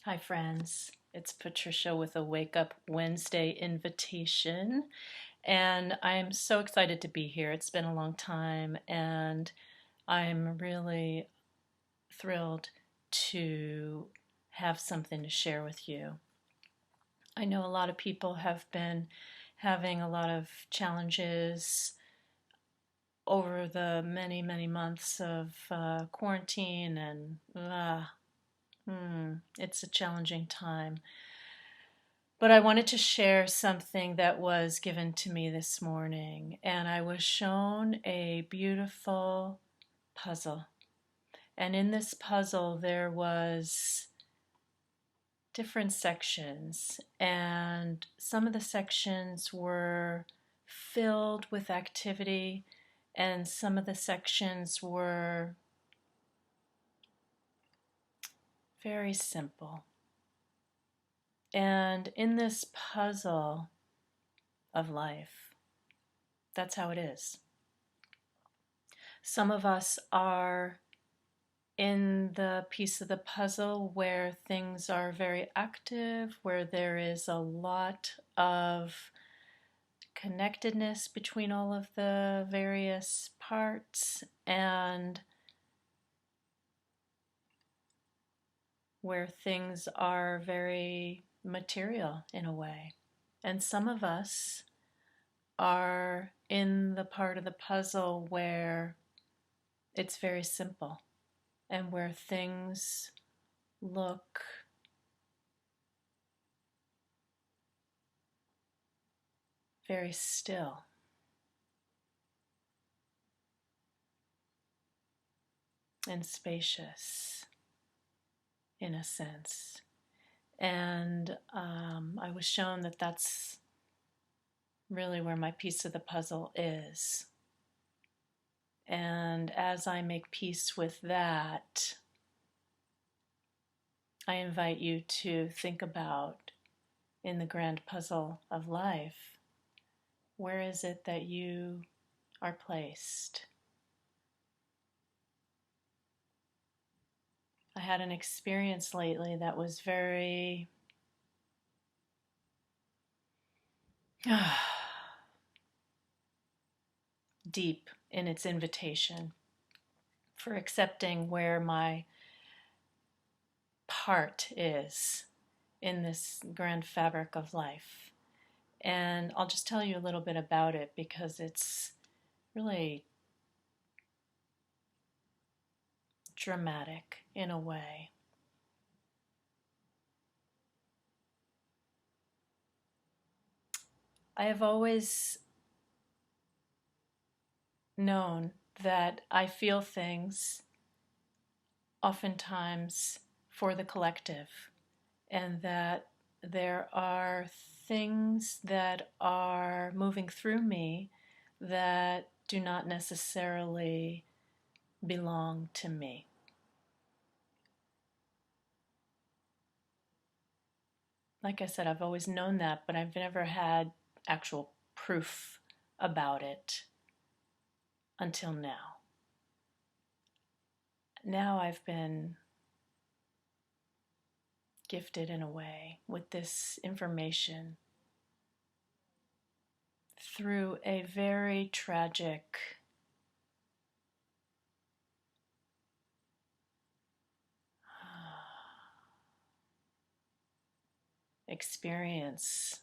Hi, friends. It's Patricia with a Wake Up Wednesday invitation. And I'm so excited to be here. It's been a long time, and I'm really thrilled to have something to share with you. I know a lot of people have been having a lot of challenges over the many, many months of quarantine, and it's a challenging time. But I wanted to share something that was given to me this morning, and I was shown a beautiful puzzle. And in this puzzle, there was different sections, and some of the sections were filled with activity, and some of the sections were very simple. And in this puzzle of life, that's how it is. Some of us are in the piece of the puzzle where things are very active, where there is a lot of connectedness between all of the various parts, and where things are very material in a way. And some of us are in the part of the puzzle where it's very simple and where things look very still. And spacious in a sense. And I was shown that that's really where my piece of the puzzle is. And as I make peace with that, I invite you to think about, in the grand puzzle of life, where is it that you are placed? I had an experience lately that was very deep in its invitation for accepting where my part is in this grand fabric of life. And I'll just tell you a little bit about it because it's really dramatic in a way. I have always known that I feel things oftentimes for the collective, and that there are things that are moving through me that do not necessarily belong to me. Like I said, I've always known that, but I've never had actual proof about it until now. Now I've been gifted in a way with this information through a very tragic experience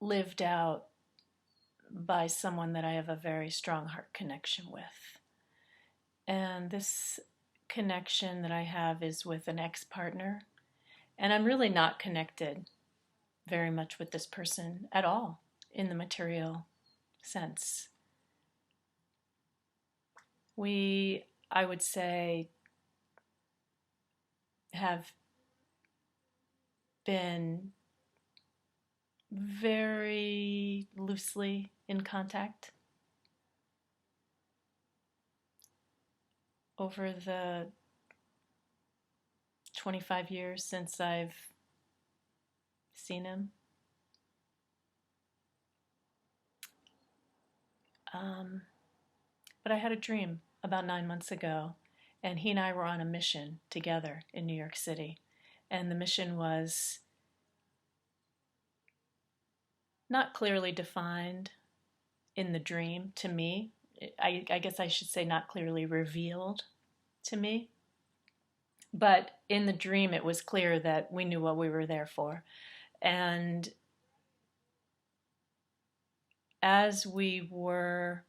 lived out by someone that I have a very strong heart connection with. And this connection that I have is with an ex-partner. And I'm really not connected very much with this person at all in the material sense. We, I would say, have been very loosely in contact over the 25 years since I've seen him. But I had a dream about 9 months ago, and he and I were on a mission together in New York City. And the mission was not clearly defined in the dream to me. I guess I should say not clearly revealed to me. But in the dream, it was clear that we knew what we were there for. And as we were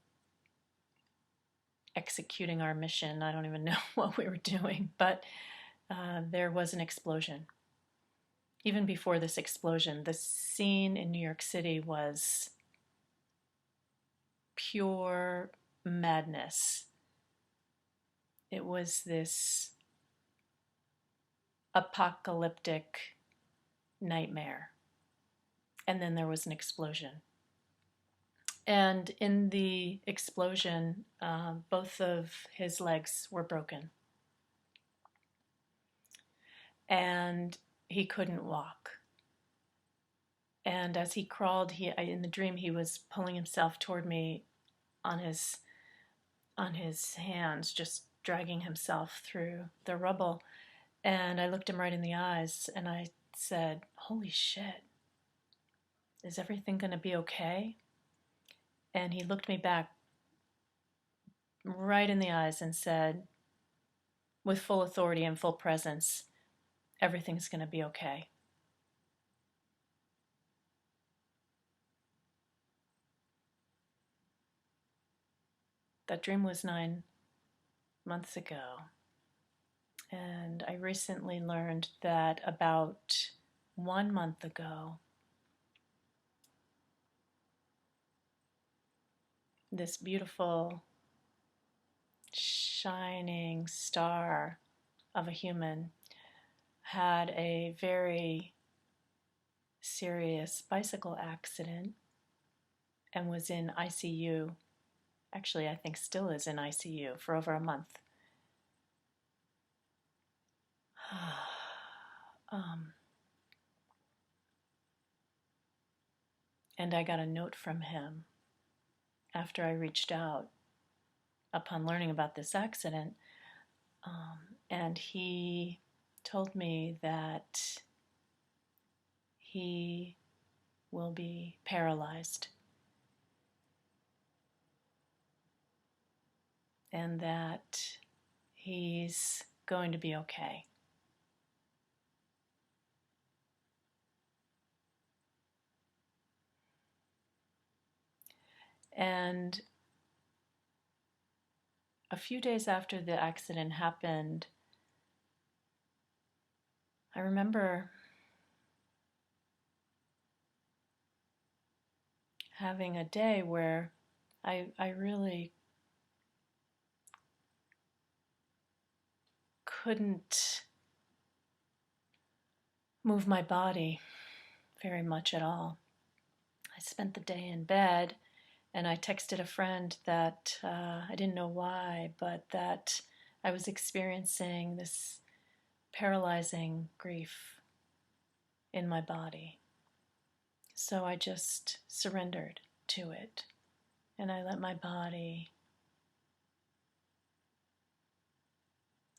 executing our mission, I don't even know what we were doing, but there was an explosion. Even before this explosion, the scene in New York City was pure madness. It was this apocalyptic nightmare. And then there was an explosion. And in the explosion, both of his legs were broken. And he couldn't walk. And as he crawled, in the dream, he was pulling himself toward me on his hands, just dragging himself through the rubble. And I looked him right in the eyes and I said, "Holy shit, is everything going to be okay?" And he looked me back right in the eyes and said, with full authority and full presence, "Everything's going to be okay." That dream was 9 months ago. And I recently learned that about 1 month ago, this beautiful, shining star of a human had a very serious bicycle accident and was in ICU. Actually, I think still is in ICU for over a month. And I got a note from him after I reached out upon learning about this accident. And he told me that he will be paralyzed and that he's going to be okay. And a few days after the accident happened, I remember having a day where I really couldn't move my body very much at all. I spent the day in bed, and I texted a friend that I didn't know why, but that I was experiencing this paralyzing grief in my body. So I just surrendered to it, and I let my body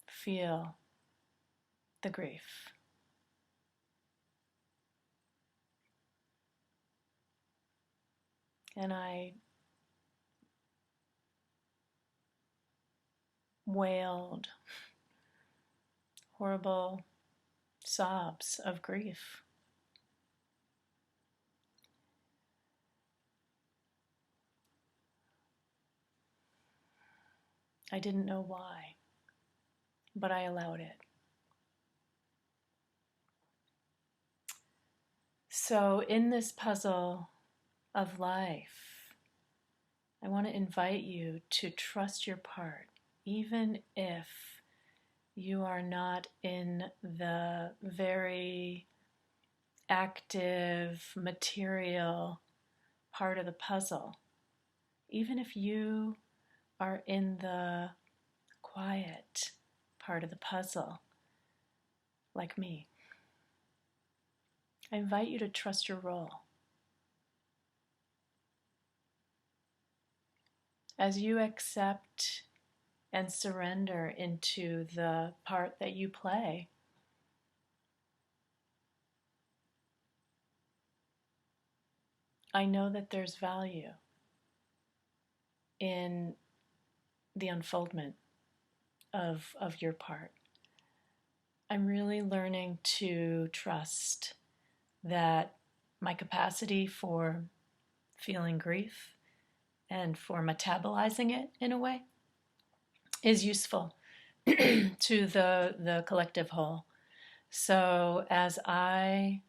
feel the grief. And I wailed horrible sobs of grief. I didn't know why, but I allowed it. So, in this puzzle of life, I want to invite you to trust your part, even if you are not in the very active, material part of the puzzle. Even if you are in the quiet part of the puzzle, like me, I invite you to trust your role. as you accept and surrender into the part that you play, I know that there's value in the unfoldment of your part. I'm really learning to trust that my capacity for feeling grief and for metabolizing it in a way is useful to the collective whole. So as I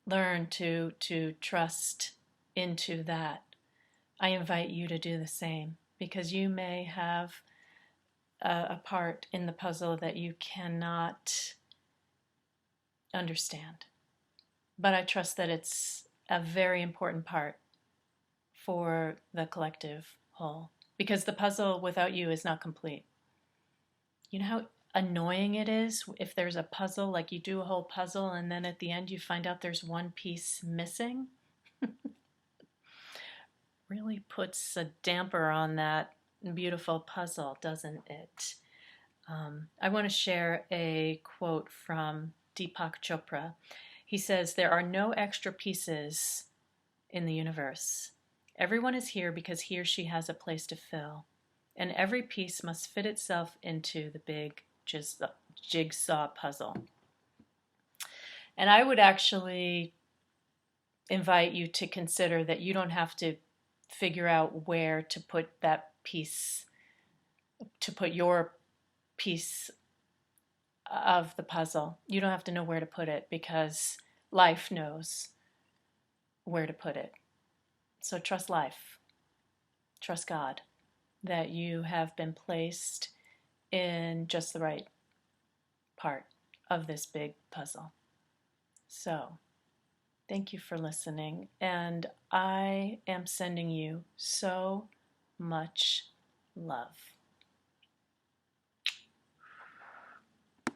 learn to trust into that, I invite you to do the same, because you may have a part in the puzzle that you cannot understand. But I trust that it's a very important part for the collective whole, because the puzzle without you is not complete. You know how annoying it is if there's a puzzle, like you do a whole puzzle and then at the end you find out there's one piece missing? Really puts a damper on that beautiful puzzle, doesn't it? I want to share a quote from Deepak Chopra. He says, "There are no extra pieces in the universe. Everyone is here because he or she has a place to fill, and every piece must fit itself into the big jigsaw puzzle." And I would actually invite you to consider that you don't have to figure out where to put that piece, to put your piece of the puzzle. You don't have to know where to put it, because life knows where to put it. So trust life, trust God, that you have been placed in just the right part of this big puzzle. So thank you for listening, and I am sending you so much love.